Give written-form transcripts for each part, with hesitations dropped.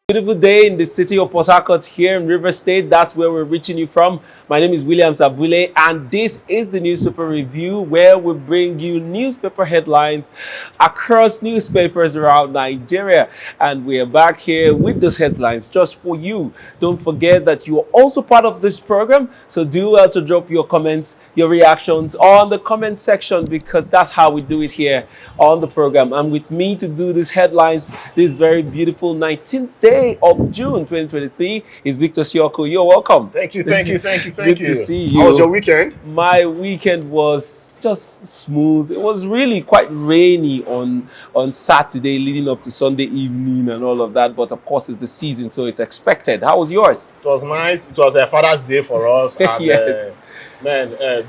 Beautiful day in the city of Port Harcourt here in River State. That's where we're reaching you from. My name is William Sabule, and this is the Newspaper Review, where we bring you newspaper headlines across newspapers around Nigeria. And we are back here with those headlines just for you. Don't forget that you are also part of this program, so do well to drop your comments, your reactions on the comment section, because that's how we do it here on the program. And with me to do these headlines this very beautiful 19th day of June 2023 is Victor Sioko. You're welcome. Thank you. Good to see you. How was your weekend? My weekend was just smooth. It was really quite rainy on Saturday leading up to Sunday evening and all of that. But of course, it's the season, so it's expected. How was yours? It was nice. It was a Father's Day for us. And, yes.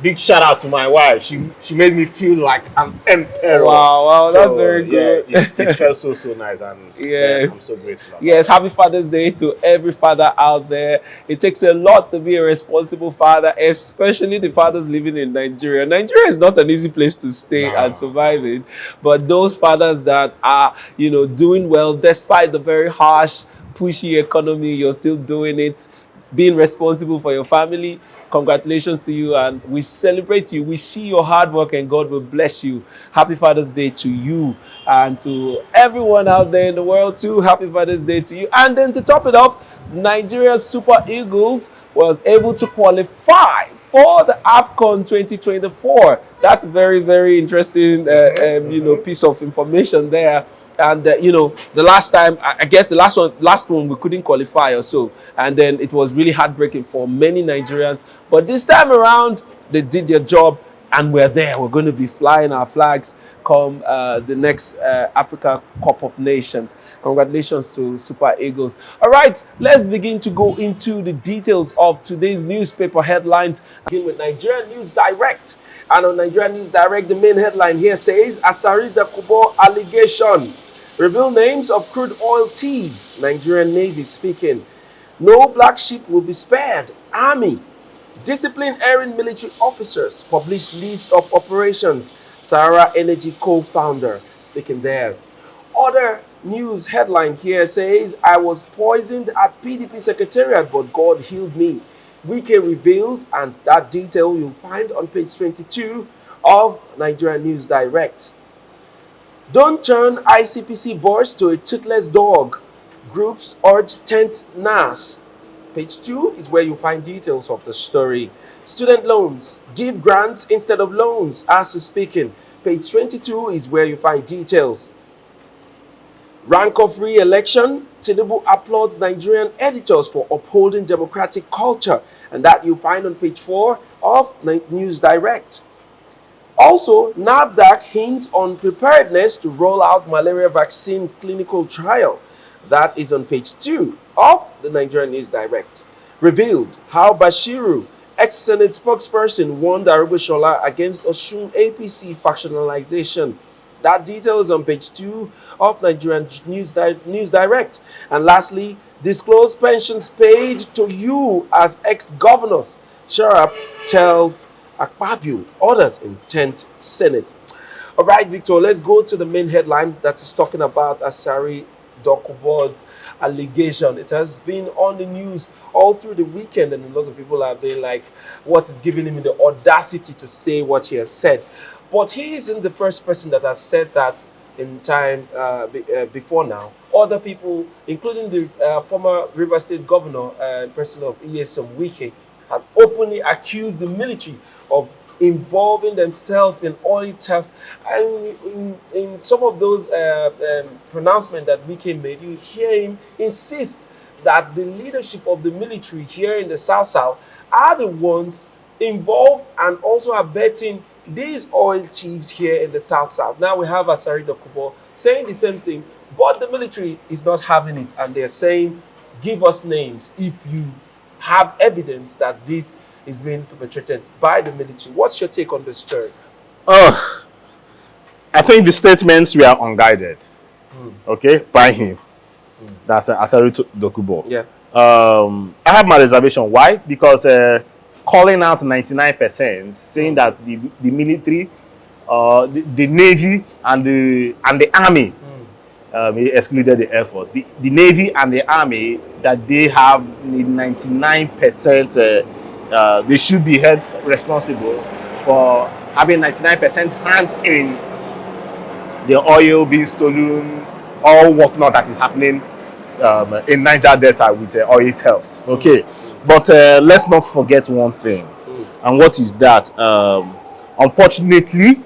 Big shout out to my wife. She made me feel like an emperor. Wow, that's very good. Yeah, it felt so nice, and yes. I'm so grateful. Yes, happy Father's Day to every father out there. It takes a lot to be a responsible father, especially the fathers living in Nigeria. Nigeria is not an easy place to stay and survive in, but those fathers that are, doing well despite the very harsh, pushy economy, you're still doing it, being responsible for your family. Congratulations to you, and we celebrate you. We see your hard work, and God will bless you. Happy Father's Day to you, and to everyone out there in the world too. Happy Father's Day to you. And then to top it off, Nigeria's Super Eagles was able to qualify for the AFCON 2024. That's a very, very interesting piece of information there. And the last time, I guess the last one we couldn't qualify or so, and then it was really heartbreaking for many Nigerians. But this time around, they did their job, and we're there. We're going to be flying our flags come the next Africa Cup of Nations. Congratulations to Super Eagles. All right, let's begin to go into the details of today's newspaper headlines. Begin with Nigerian News Direct. And on Nigerian News Direct, the main headline here says, Asari Dokubo allegation. Reveal names of crude oil thieves. Nigerian Navy speaking. No black sheep will be spared. Army. Discipline erring military officers. Published list of operations. Sahara Energy co-founder speaking there. Other news headline here says, I was poisoned at PDP secretariat, but God healed me. Wike reveals, and that detail you'll find on page 22 of Nigerian News Direct. Don't turn ICPC boards to a toothless dog. Groups urge 10th NAS. Page 2 is where you find details of the story. Student loans. Give grants instead of loans. As to speaking. Page 22 is where you find details. Rank of re-election. Tinubu applauds Nigerian editors for upholding democratic culture. And that you find on page 4 of News Direct. Also, Nnamdi hints on preparedness to roll out malaria vaccine clinical trial. That is on page 2 of the Nigerian News Direct. Revealed how Bashiru, ex-Senate spokesperson, warned Arubishola against Osun APC factionalization. That detail is on page 2 of Nigerian News Direct. And lastly, disclose pensions paid to you as ex-governors. Sharap tells Akpabio orders in 10th Senate. All right, Victor, let's go to the main headline that is talking about Asari Dokubo's allegation. It has been on the news all through the weekend, and a lot of people have been like, what is giving him the audacity to say what he has said? But he isn't the first person that has said that in time before now. Other people, including the former River State governor and person of Nyesom Wike, has openly accused the military of involving themselves in oil theft. And in some of those pronouncements that Wike made, you hear him insist that the leadership of the military here in the South are the ones involved and also abetting these oil thieves here in the South. Now we have Asari Dokubo saying the same thing, but the military is not having it, and they're saying, give us names if you have evidence that this is being perpetrated by the military. What's your take on this story? I think the statements were unguided. Okay, by him. That's Asari Dokubo. Yeah. I have my reservation. Why? Because calling out 99%, saying that the military, the navy, and the army He excluded the Air Force. The Navy and the Army, that they have 99%, they should be held responsible for having 99% hand in the oil being stolen, all whatnot that is happening in Niger Delta with oil theft. Okay, but let's not forget one thing, and what is that? Unfortunately,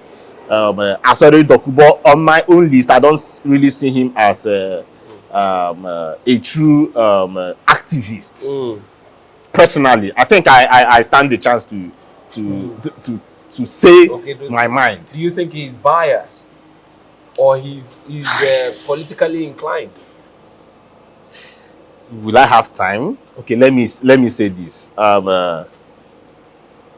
Asari Dokubo on my own list, I don't really see him as a true activist. Personally, I think I stand the chance to say my mind. Do you think he's biased, or he's politically inclined? Will I have time? Okay, let me say this.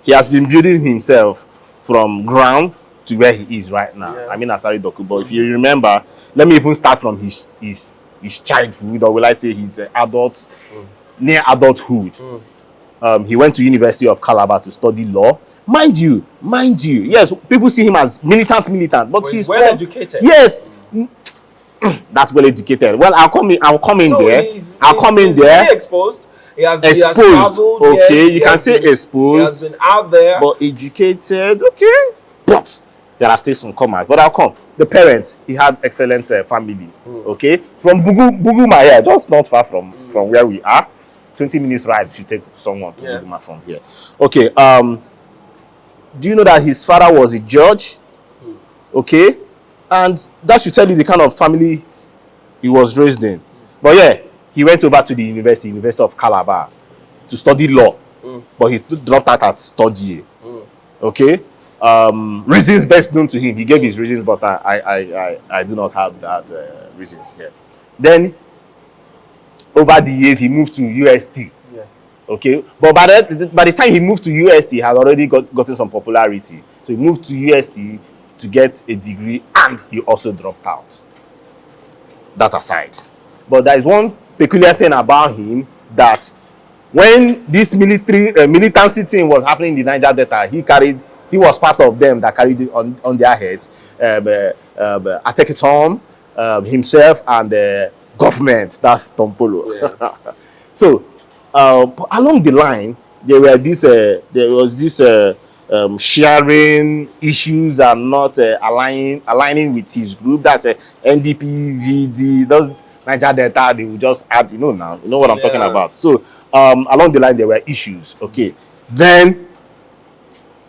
He has been building himself from ground to where he is right now. I mean, Asari Dokubo. If you remember, let me even start from his childhood, or will I say his adult, near adulthood. He went to University of Calabar to study law. Mind you, yes, people see him as militant, but he's well educated. Yes, that's well educated. Well, I'll come in there. I'll come in there. Really exposed. He has traveled, okay, you can say exposed. He has been out there. But educated, okay. But there are still some commas. But I'll come. The parents, he had excellent family. Okay, from Buguma here, just not far from where we are. 20 minutes ride if you take someone to Buguma from here. Okay. Do you know that his father was a judge? Okay, and that should tell you the kind of family he was raised in. But yeah, he went over to the University of Calabar to study law, but he dropped out at study. Okay, reasons best known to him. He gave his reasons, but I do not have that reasons here. Then over the years, he moved to UST. Okay, but by the time he moved to UST, he had already gotten some popularity. So he moved to UST to get a degree, and he also dropped out. That aside, but there is one peculiar thing about him, that when this militancy thing was happening in the Niger Delta, he was part of them that carried it on their heads. Atekiton, himself, and the government. That's Tompolo. So. Along the line, there was this sharing issues and not aligning with his group. That's NDP, VD, those Niger Delta. They will just add, now, you know what I'm talking about. So along the line, there were issues. Okay, then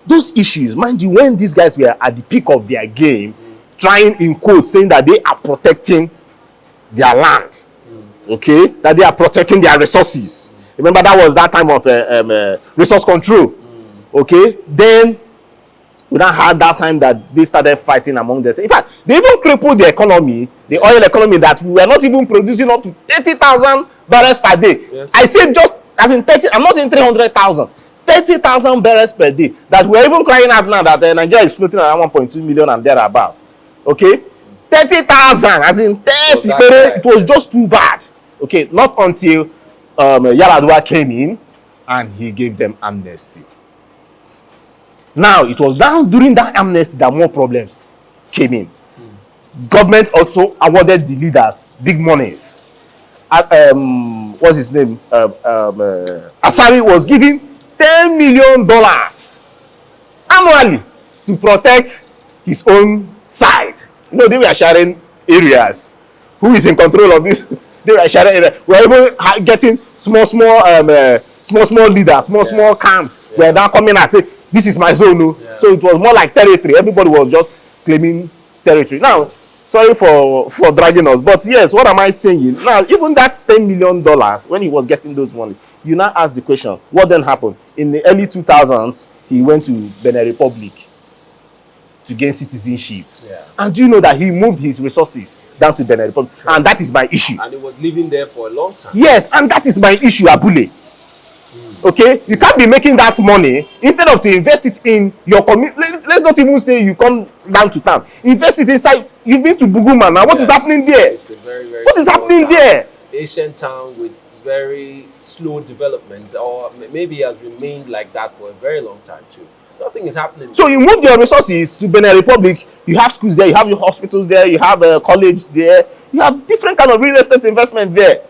those issues, mind you, when these guys were at the peak of their game, trying in quotes, saying that they are protecting their land, okay, that they are protecting their resources. Remember, that was that time of resource control. Okay, then we now had that time that they started fighting among themselves. In fact, they even crippled the economy, the oil economy, that we were not even producing up to 30,000 barrels per day. I said just as in 30. I'm not saying 300,000. 30,000 barrels per day. That we're even crying out now that Nigeria is floating around 1.2 million and thereabouts. Okay, 30,000 as in 30. It was just too bad. Okay, not until Yaradua came in and he gave them amnesty. Now, it was down during that amnesty that more problems came in. Government also awarded the leaders big monies. What's his name? Asari was given $10 million annually to protect his own side. They were sharing areas. Who is in control of this? They were sharing areas. We were even getting small leaders, small camps. Were now coming and say, this is my zone. So it was more like territory. Everybody was just claiming territory. Now, sorry for dragging us, but yes, what am I saying? Now, even that $10 million, when he was getting those money, you now ask the question, what then happened? In the early 2000s, he went to Benin Republic to gain citizenship. And do you know that he moved his resources down to Benin Republic? And that is my issue. And he was living there for a long time. Yes, and that is my issue, Abule. Okay, you can't be making that money instead of to invest it in your community. Let's not even say you come down to town. Invest it inside. You've been to Buguma now. What is happening there? It's a very, very what is happening there? Ancient town with very slow development, or maybe it has remained like that for a very long time too. Nothing is happening. So you move your resources to Benin Republic. You have schools there. You have your hospitals there. You have a college there. You have different kind of real estate investment there.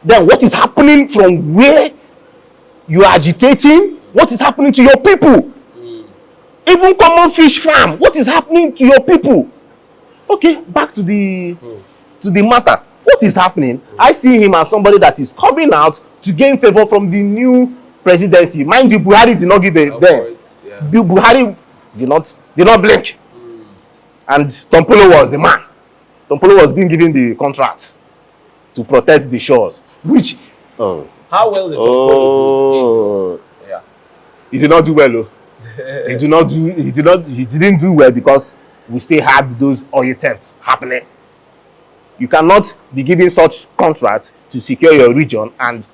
Then what is happening from where you are agitating? What is happening to your people? Even common fish farm. What is happening to your people? Okay, back to the matter. What is happening? I see him as somebody that is coming out to gain favor from the new presidency. Mind you, Buhari did not give a damn. Yeah. Buhari did not blink. And Tompolo was the man. Tompolo was being given the contract to protect the shores, which how well did Tompolo do? Yeah. He did not do well. Oh. He didn't do well because we still had those oil thefts happening. You cannot be giving such contracts to secure your region and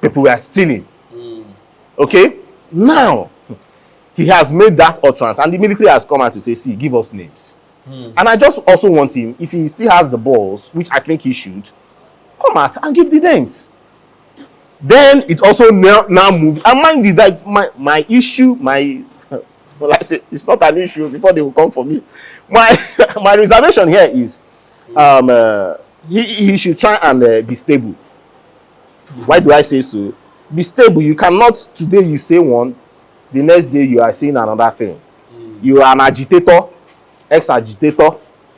people were stealing. Okay? Now, he has made that utterance and the military has come out to say, see, give us names. And I just also want him, if he still has the balls, which I think he should, come out and give the names. Then it also now moved. And mind you, that my issue, well, I say it's not an issue before they will come for me. My reservation here is he should try and be stable. Why do I say so? Be stable. You cannot today you say one, the next day you are saying another thing. You are an agitator, ex-agitator,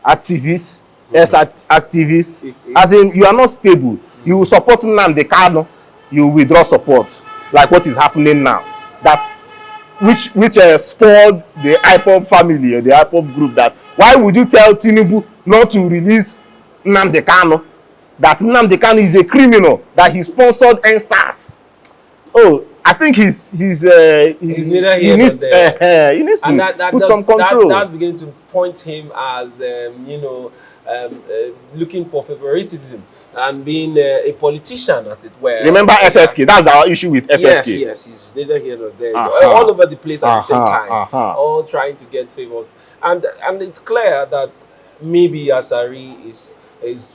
activist, ex-activist. As in, you are not stable. You support Nnamdi Kanu, you withdraw support, like what is happening now. That which spoiled the IPOB family or the IPOB group. That why would you tell Tinubu not to release Nnamdi Kanu? That Nnamdi Kanu is a criminal, that he sponsored NSAS. Oh, I think he's neither here he needs to put some control. That's beginning to point him as looking for favoritism and being a politician, as it were. Remember FFK? That's our issue with FFK. Yes, he's neither here nor there. So all over the place at the same time, all trying to get favors. And it's clear that maybe Asari is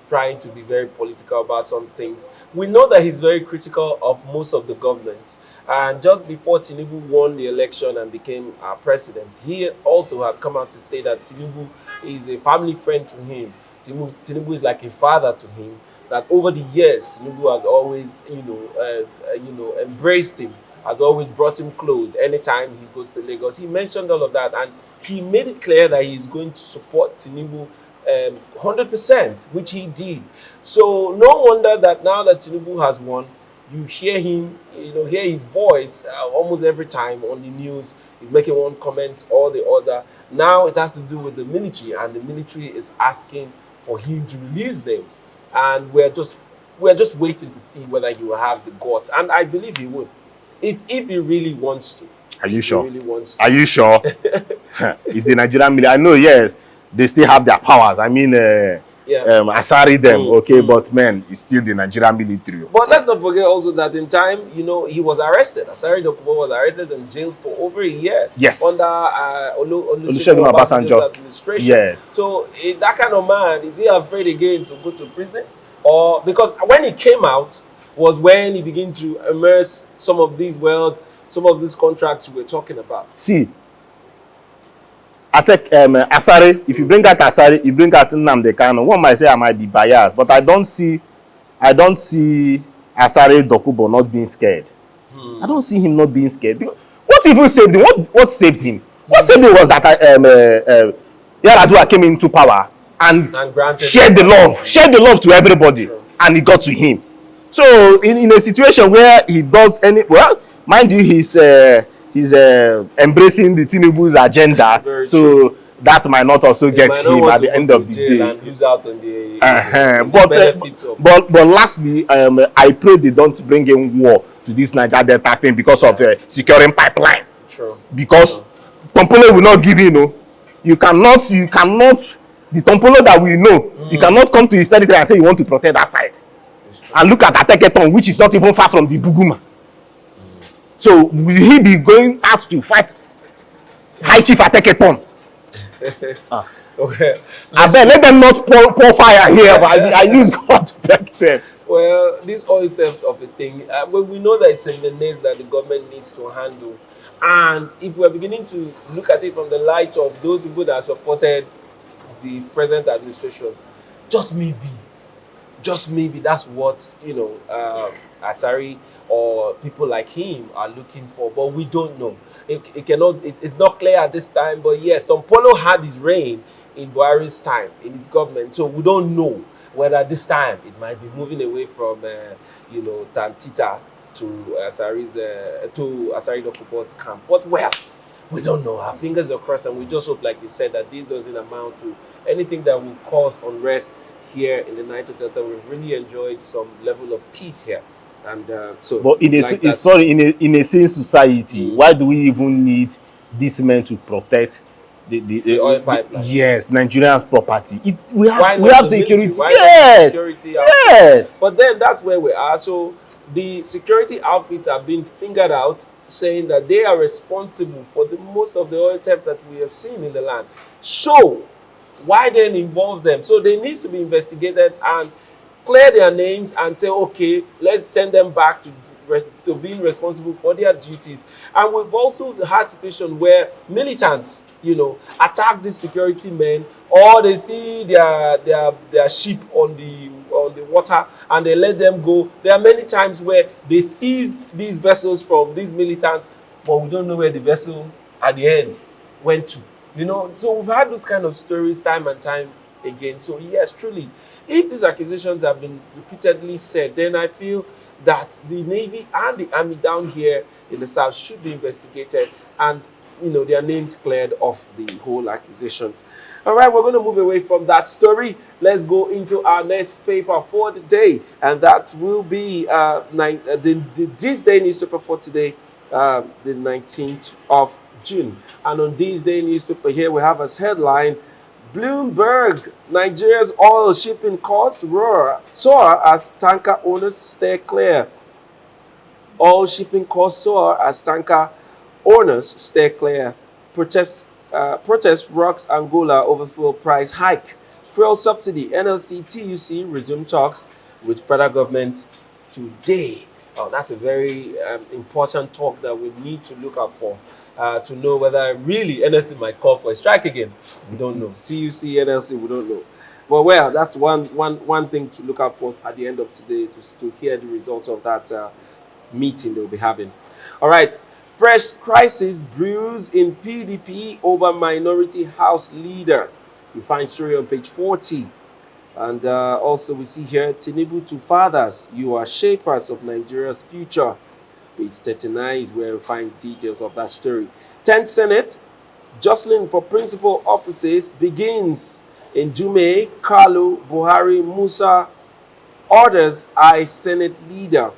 trying to be very political about some things. We know that he's very critical of most of the governments. And just before Tinubu won the election and became our president, he also has come out to say that Tinubu is a family friend to him. Tinubu is like a father to him. That over the years, Tinubu has always, embraced him, has always brought him close anytime he goes to Lagos. He mentioned all of that, and he made it clear that he's going to support Tinubu 100%, which he did. So no wonder that now that Tinubu has won, you hear him, hear his voice almost every time on the news. He's making one comment or the other. Now it has to do with the military, and the military is asking for him to release names. And we're just waiting to see whether he will have the guts. And I believe he would, if he really wants to. Are you sure? Really wants to. Are you sure? It's the Nigerian military. I know, yes, they still have their powers. I mean, Asari them, okay, but man, it's still the Nigerian military. But let's not forget also that in time, he was arrested. Asari Dokubo was arrested and jailed for over a year. Yes. Under Olusegun Obasanjo's administration. Yes. So that kind of man, is he afraid again to go to prison? Or because when he came out was when he began to immerse some of these wealth, some of these contracts we were talking about. See, I take Asari, if you bring out Asari, you bring out Nnamdi Kanu, one might say I might be biased, but I don't see Asari Dokubo not being scared. I don't see him not being scared. What even saved him? What saved him? What saved him was that Yaradua came into power and shared the love to everybody, and it got to him. So in a situation where he does mind you, he's embracing the Tinubu's agenda, so that might not also get him at the end of the day. And lose out on the but lastly, I pray they don't bring in war to this Niger Delta thing because of securing pipeline. True. Because Tompolo will not give in. You cannot. The Tompolo that we know, you cannot come to his territory and say you want to protect that side. And look at Ateketon, which is not even far from the Buguma. So will he be going out to fight High Chief Ateketon? Okay. I said, let them not pour fire here, but I use God to protect them. Well, this oil theft of a thing, well, we know that it's a menace that the government needs to handle. And if we're beginning to look at it from the light of those people that supported the present administration, just maybe that's what Asari or people like him are looking for, but we don't know. It's not clear at this time. But yes, Tom Polo had his reign in Buhari's time in his government, so we don't know whether this time it might be moving away from Tantita to Asari Dokubo's camp. But well, we don't know. Our fingers are crossed, and we just hope, like you said, that this doesn't amount to anything that will cause unrest here in the Niger Delta. We've really enjoyed some level of peace here, and But in a sane society, why do we even need these men to protect the oil pipeline? Yes, Nigerians' property. We have security. Security Yes. But then that's where we are. So the security outfits have been fingered out, saying that they are responsible for most of the oil theft that we have seen in the land. So why then involve them? So they need to be investigated and clear their names and say, okay, let's send them back to being responsible for their duties. And we've also had situation where militants, attack these security men, or they see their ship on the water and they let them go. There are many times where they seize these vessels from these militants, but we don't know where the vessel at the end went to. So we've had those kind of stories time and time again. So yes, truly, if these accusations have been repeatedly said, then I feel that the Navy and the Army down here in the South should be investigated and, their names cleared of the whole accusations. All right, we're going to move away from that story. Let's go into our next paper for the day, and that will be this day newspaper for today, the 19th of June. And on this day newspaper here, we have as headline, Bloomberg, Nigeria's oil shipping costs soar as tanker owners stay clear. Oil shipping costs soar as tanker owners stay clear. Protest rocks Angola over fuel price hike. Fuel subsidy, NLC, TUC resume talks with federal government today. Oh, that's a very important talk that we need to look out for. To know whether really NLC might call for a strike again. We don't know. TUC, NLC, we don't know. But well, that's one thing to look out for at the end of today, to hear the results of that meeting they'll be having. All right. Fresh crisis brews in PDP over minority house leaders. You find story on page 40. And also we see here, Tinubu to fathers, you are shapers of Nigeria's future. Page 39 is where we find details of that story. 10th Senate, jostling for principal offices begins in Jume, Kalu, Buhari, Musa orders I Senate leader.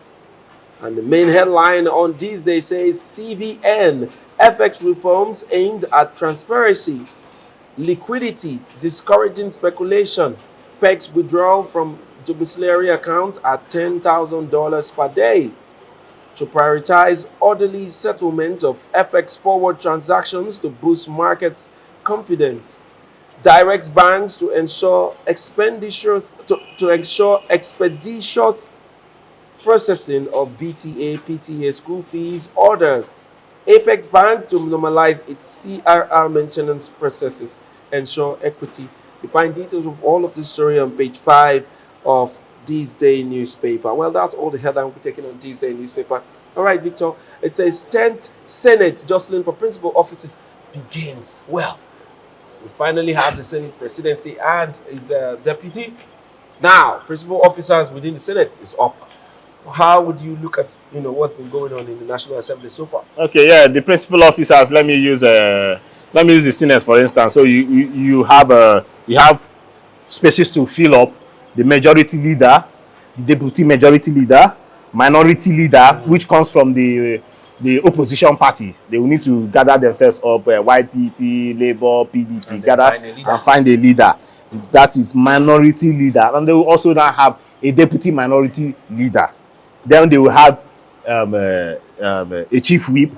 And the main headline on this day says CBN, FX reforms aimed at transparency, liquidity, discouraging speculation, PEX withdrawal from domiciliary accounts at $10,000 per day. To prioritize orderly settlement of FX forward transactions to boost market confidence, directs banks to ensure expeditious processing of BTA, PTA school fees orders. Apex Bank to normalize its CRR maintenance processes, ensure equity. You find details of all of this story on page 5 of this day newspaper. Well, that's all the headline we'll be taking on this day newspaper. All right, Victor. It says 10th Senate jostling for principal offices begins. Well, we finally have the Senate presidency and his deputy. Now, principal officers within the Senate is up. How would you look at what's been going on in the National Assembly so far? Okay, yeah, the principal officers. Let me use the Senate for instance. So you have spaces to fill up: the majority leader, the deputy majority leader, minority leader, which comes from the opposition party. They will need to gather themselves up, YPP, Labour, PDP, and gather and find a leader. That is minority leader. And they will also now have a deputy minority leader. Then they will have a chief whip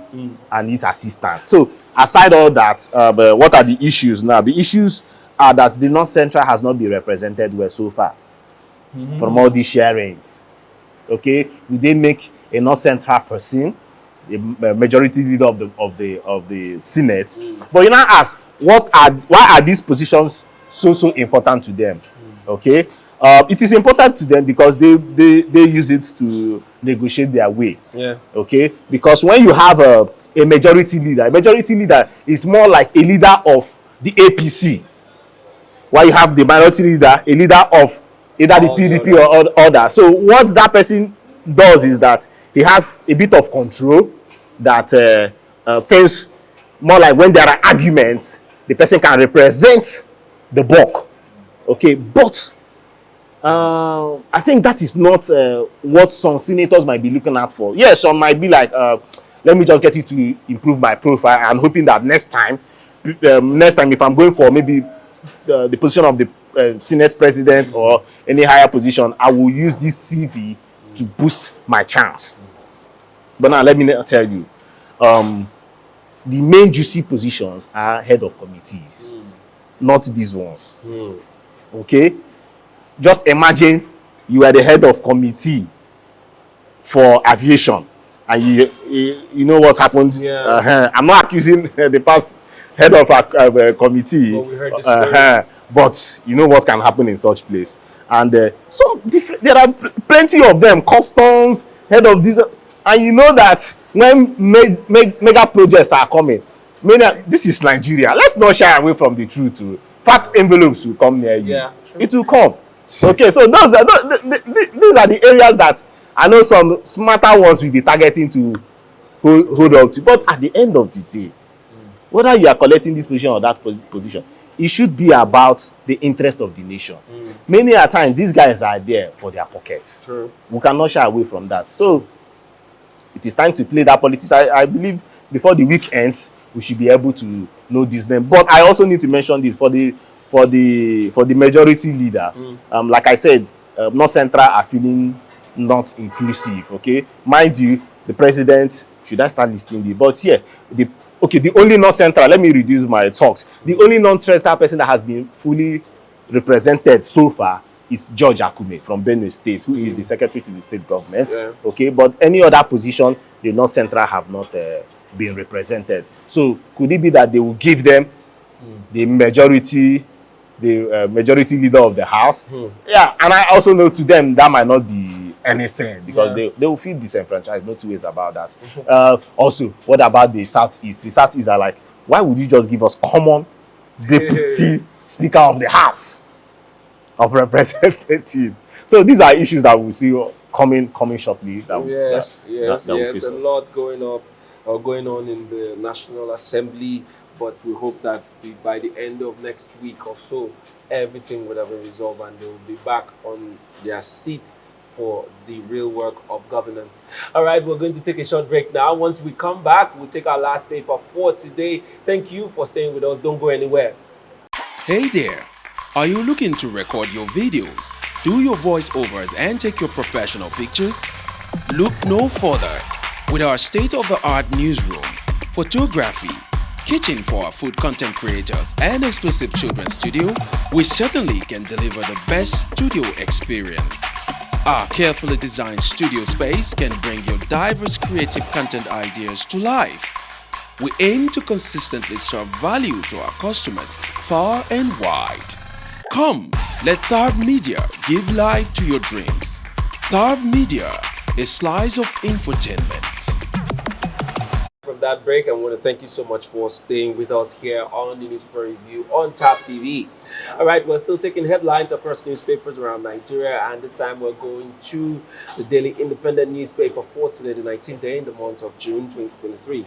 and his assistants. So aside all that, what are the issues now? The issues are that the North Central has not been represented well so far from all these sharings. Okay, we did make a North Central person the majority leader of the Senate. But you now ask, why are these positions so important to them? Okay, it is important to them because they use it to negotiate their way. Yeah. Okay, because when you have a majority leader is more like a leader of the APC, while you have the minority leader, a leader of either the PDP or other. So what that person does is that he has a bit of control that feels more like when there are arguments, the person can represent the bulk. Okay, but I think that is not what some senators might be looking at for. Yes, some might be like, let me just get you to improve my profile. I'm hoping that next time if I'm going for maybe the position of the Senate president or any higher position, I will use this CV to boost my chance. But now let me tell you, the main juicy positions are head of committees, not these ones. Okay, just imagine you are the head of committee for aviation, and you know what happened. I'm not accusing the past head of a committee, but we heard the story. But you know what can happen in such place, and there are plenty of them, customs, head of this, and you know that when mega projects are coming, this is Nigeria. Let's not shy away from the truth. Fat envelopes will come near you. Yeah, it will come. Okay, so these are the areas that I know some smarter ones will be targeting to hold up to. But at the end of the day, whether you are collecting this position or that position, it should be about the interest of the nation. Many a times, these guys are there for their pockets. True. We cannot shy away from that. So it is time to play that politics. I believe before the week ends, we should be able to know this name. But I also need to mention this for the majority leader. Like I said, North Central are feeling not inclusive. Okay, mind you, the president, should I start listing but yeah, the only North Central, let me reduce my talks. The only non-Central person that has been fully represented so far is George Akume from Benue State, who is the secretary to the state government. Okay, but any other position, the North Central have not been represented. So could it be that they will give them the majority leader of the house? Yeah, and I also know to them that might not be anything because they will feel disenfranchised. No two ways about that. Also, what about the Southeast? The Southeast are like, why would you just give us common deputy speaker of the House of Representatives? So these are issues that we'll see coming shortly. Yes. A lot going on in the National Assembly, but we hope that by the end of next week or so, everything would have been resolved and they will be back on their seats for the real work of governance. All right, we're going to take a short break now. Once we come back, we'll take our last paper for today. Thank you for staying with us. Don't go anywhere. Hey there, are you looking to record your videos, do your voiceovers, and take your professional pictures? Look no further. With our state-of-the-art newsroom, photography, kitchen for our food content creators, and exclusive children's studio, we certainly can deliver the best studio experience. Our carefully designed studio space can bring your diverse creative content ideas to life. We aim to consistently serve value to our customers far and wide. Come, let Tharv Media give life to your dreams. Tharv Media, a slice of infotainment. From that break, I want to thank you so much for staying with us here on the Newspaper Review on Tap TV. All right, we're still taking headlines across newspapers around Nigeria, and this time we're going to the Daily Independent newspaper for today, the 19th day in the month of June 2023.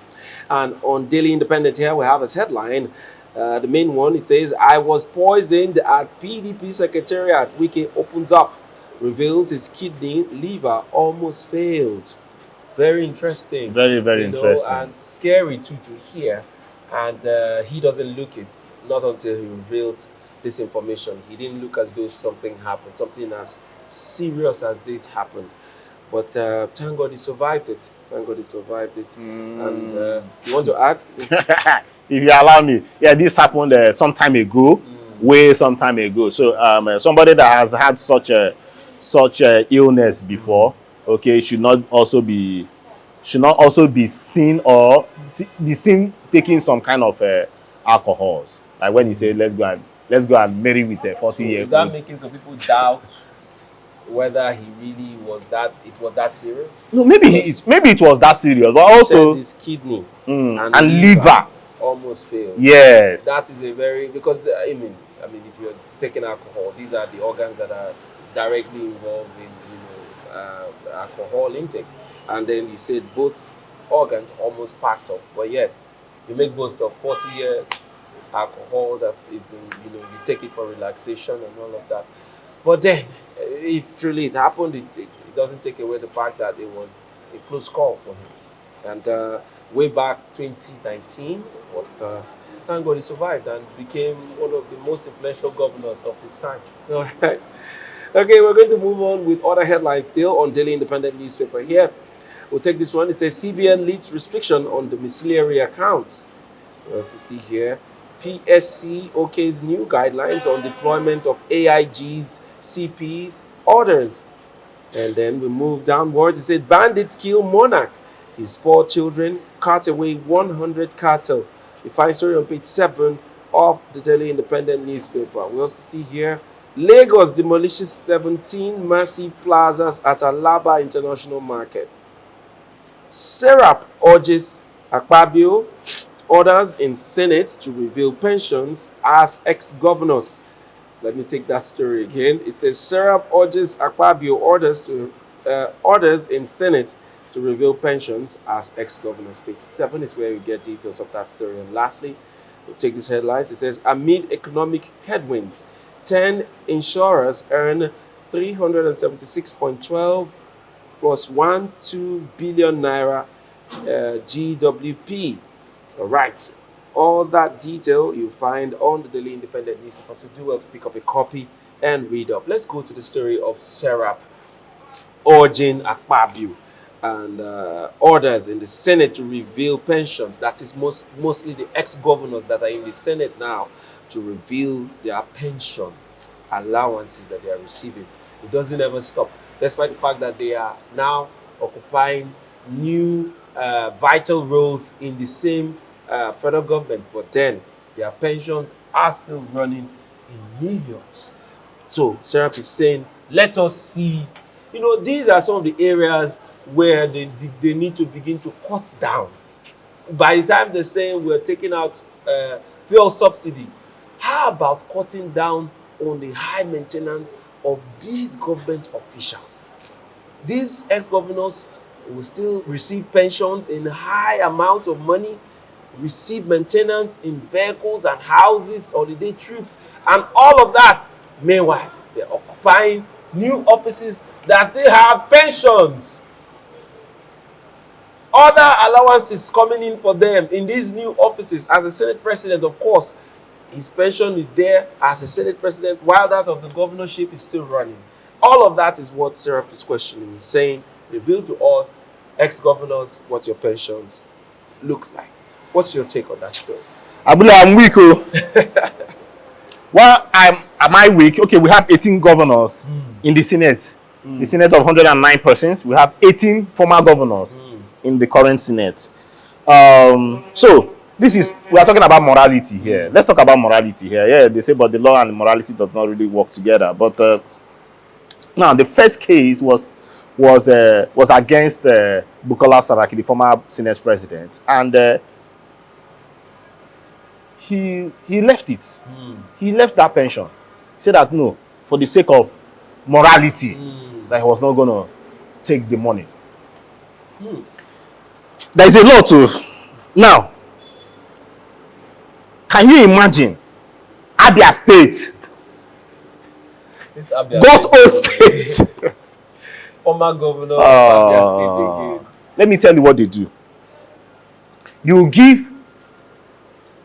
And on Daily Independent here, we have as headline, the main one, it says, "I was poisoned at PDP Secretariat. Wike opens up, reveals his kidney, liver almost failed." Very interesting. Very, very interesting. And scary too to hear. And he doesn't look it, not until he revealed this information. He didn't look as though something happened, something as serious as this happened. But thank God he survived it. Thank God he survived it. And you want to add? If you allow me. Yeah, this happened some time ago, way some time ago. So somebody that has had such a illness before, okay, should not also be should not also be seen or be seen taking some kind of alcohols. Like when he said, let's go and marry with a 40 years old. Is that making some people doubt whether he really was that, it was that serious? No, maybe it was that serious, but also his kidney and liver almost failed. Yes. That is a very, because I mean, if you're taking alcohol, these are the organs that are directly involved in alcohol intake, and then you said both organs almost packed up, but yet you make boast of 40 years alcohol that is in, you take it for relaxation and all of that. But then, if truly it happened, it doesn't take away the fact that it was a close call for him. And way back 2019, but thank God he survived and became one of the most influential governors of his time. All right. Okay, we're going to move on with other headlines still on Daily Independent newspaper here. We'll take this one. It says CBN leads restriction on domiciliary accounts. Let's see here. PSC OK's new guidelines on deployment of AIG's CP's orders. And then we move downwards. It said bandits kill monarch. His 4 children cut away 100 cattle. You find story on page 7 of the Daily Independent newspaper. We also see here Lagos demolishes 17 massive plazas at Alaba International Market. Serap urges Akpabio orders in Senate to reveal pensions as ex-governors. Let me take that story again. It says Serap urges Akpabio orders in Senate to reveal pensions as ex-governors. Page 7 is where you get details of that story. And lastly, we'll take these headlines. It says amid economic headwinds, 10 insurers earn 376.12 plus 1.2 billion naira GWP. All right. All that detail you find on the Daily Independent newspaper. So do well to pick up a copy and read up. Let's go to the story of Serap urging Akpabio and orders in the Senate to reveal pensions. That is mostly the ex-governors that are in the Senate now, to reveal their pension allowances that they are receiving. It doesn't ever stop, despite the fact that they are now occupying new vital roles in the same federal government, but then their pensions are still running in millions. So Serap is saying, let us see, these are some of the areas where they need to begin to cut down. By the time they're saying we're taking out fuel subsidy, how about cutting down on the high maintenance of these government officials? These ex-governors will still receive pensions in high amount of money, receive maintenance in vehicles and houses, holiday trips, and all of that. Meanwhile, they're occupying new offices that still have pensions. Other allowances coming in for them in these new offices. As a Senate president, of course, his pension is there as a Senate president, while that of the governorship is still running. All of that is what Serap is questioning, saying, reveal to us, ex-governors, what your pensions looks like. What's your take on that story? Abula, I'm weak. Well, am I weak? Okay, we have 18 governors in the Senate. The Senate of 109 persons. We have 18 former governors in the current Senate. So we are talking about morality here. Let's talk about morality here. Yeah, they say, but the law and morality does not really work together. But now the first case was against Bukola Saraki, the former Senate president, and he left it. He left that pension. He said that no, for the sake of morality, that he was not going to take the money. There is a lot to now. Can you imagine Abia State, God's own state, former governor of Abia State again? Let me tell you what they do. You give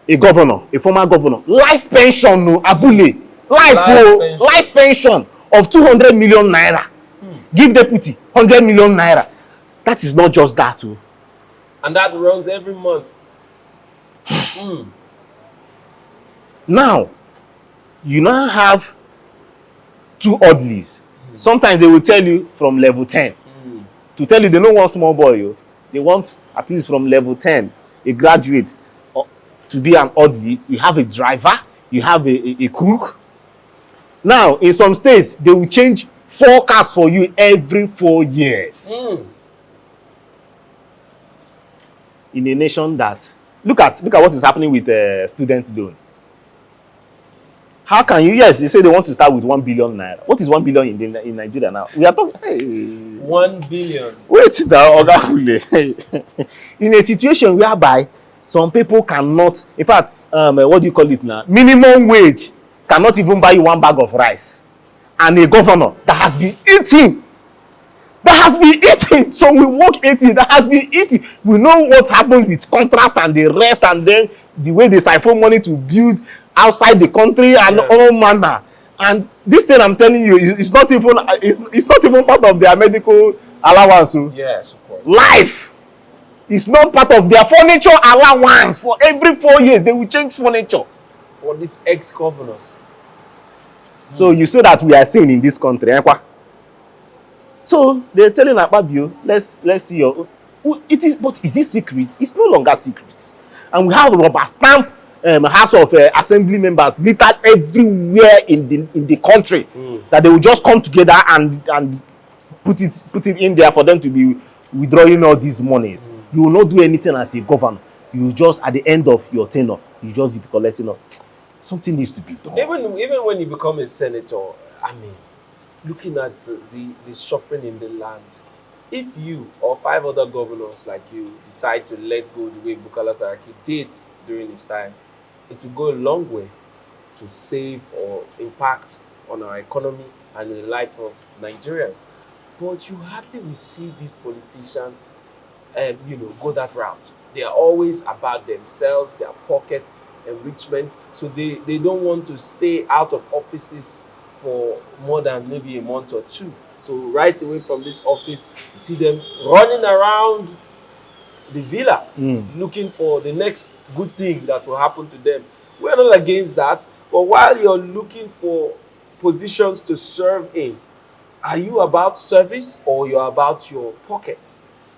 a governor, a former governor, life pension, no, Abule, life pension of 200 million naira. Give deputy 100 million naira. That is not just that, too. And that runs every month. Now, you now have 2 oddlies. Sometimes they will tell you from level 10 to tell you they don't want small boy. They want at least from level 10, a graduate to be an orderly. You have a driver, you have a cook. Now, in some states, they will change 4 cars for you every 4 years. In a nation that, look at what is happening with student loan. How can you? Yes, they say they want to start with 1 billion naira. What is 1 billion in Nigeria now? We are talking. Hey. 1 billion. Wait, in a situation whereby some people cannot, in fact, what do you call it now? Minimum wage cannot even buy you 1 bag of rice, and a governor that has been eating, so we work 80, that has been eating. We know what happens with contracts and the rest, and then the way they siphon money to build outside the country and all manner. And this thing I'm telling you, it's not even part of their medical allowance. So. Yes, of course. Life is not part of their furniture allowance. For every 4 years, they will change furniture. For these ex-governors. So you say that we are sane in this country. So they're telling Akpabio, let's see your. It is, but is it secret? It's no longer secret. And we have rubber stamp House of Assembly members littered everywhere in the country, that they will just come together and put it in there for them to be withdrawing all these monies. You will not do anything as a governor. You just, at the end of your tenure, you just be collecting up. Something needs to be done. Even when you become a senator, I mean, looking at the suffering in the land, if you or 5 other governors like you decide to let go the way Bukola Saraki did during his time, it will go a long way to save or impact on our economy and the life of Nigerians. But you hardly will see these politicians, go that route. They are always about themselves, their pocket, enrichment. So they don't want to stay out of offices for more than maybe a month or 2. So right away from this office, you see them running around the villa, looking for the next good thing that will happen to them. We're not against that, but while you're looking for positions to serve in, are you about service or you're about your pockets?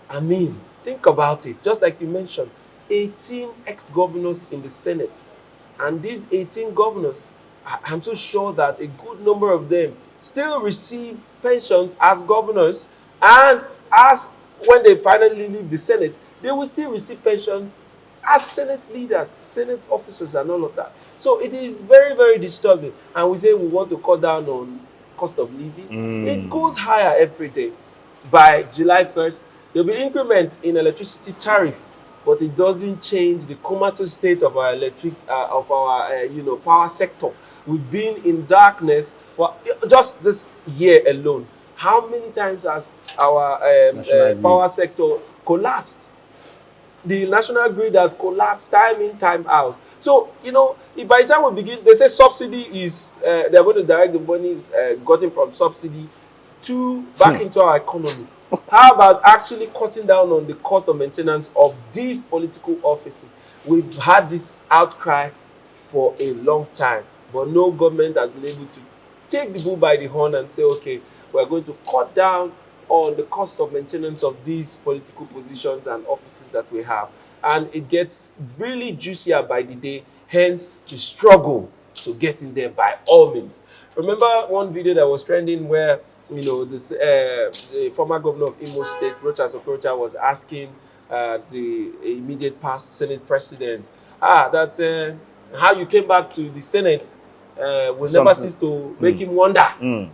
I mean, think about it. Just like you mentioned, 18 ex-governors in the Senate. And these 18 governors, I'm so sure that a good number of them still receive pensions as governors, and as when they finally leave the Senate, they will still receive pensions as Senate leaders, Senate officers, and all of that. So it is very, very disturbing. And we say we want to cut down on cost of living. It goes higher every day. By July 1st, there will be increments in electricity tariff, but it doesn't change the comatose state of our power sector. We've been in darkness for just this year alone. How many times has our power sector collapsed? The national grid has collapsed time in, time out. So, if by the time we begin, they say subsidy is, they're going to direct the monies gotten from subsidy back into our economy. How about actually cutting down on the cost of maintenance of these political offices? We've had this outcry for a long time, but no government has been able to take the bull by the horn and say, okay, we're going to cut down on the cost of maintenance of these political positions and offices that we have. And it gets really juicier by the day, hence the struggle to get in there by all means. Remember one video that was trending where, the former governor of Imo State, Rochas Okorocha, was asking the immediate past Senate president, how you came back to the Senate will never cease to make him wonder.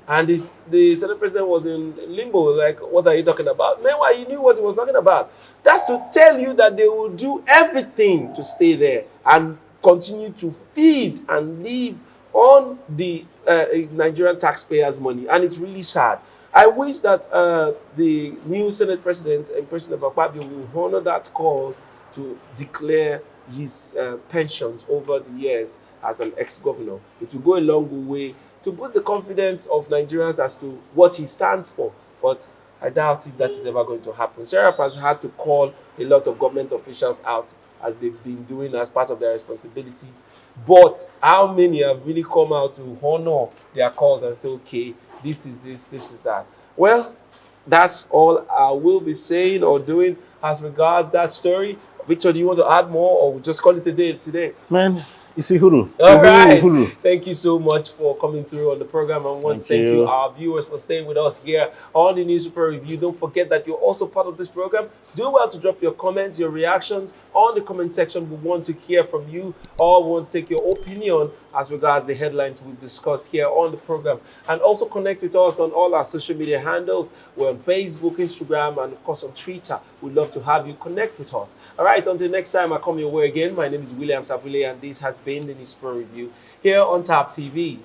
And the Senate president was in limbo, like, what are you talking about? Meanwhile, he knew what he was talking about. That's to tell you that they will do everything to stay there and continue to feed and live on the Nigerian taxpayers' money. And it's really sad. I wish that the new Senate president and President Akpabio will honor that call to declare his pensions over the years as an ex-governor. It will go a long way to boost the confidence of Nigerians as to what he stands for. But I doubt if that is ever going to happen. Serap has had to call a lot of government officials out, as they've been doing as part of their responsibilities. But how many have really come out to honor their calls and say, okay, this is this is that? Well, that's all I will be saying or doing as regards that story. Victor, do you want to add more, or just call it a day today? Man, it's a huru. All right. Huru. Thank you so much for coming through on the program. I want to thank you. you, our viewers, for staying with us here on the Newspaper Review. Don't forget that you're also part of this program. Do well to drop your comments, your reactions on the comment section. We want to hear from you, or we want to take your opinion as regards the headlines we've discussed here on the program. And also connect with us on all our social media handles. We're on Facebook, Instagram, and of course on Twitter. We'd love to have you connect with us. All right, until next time I come your way again, my name is William Sabule, and this has been the Newspaper Review here on TAP TV.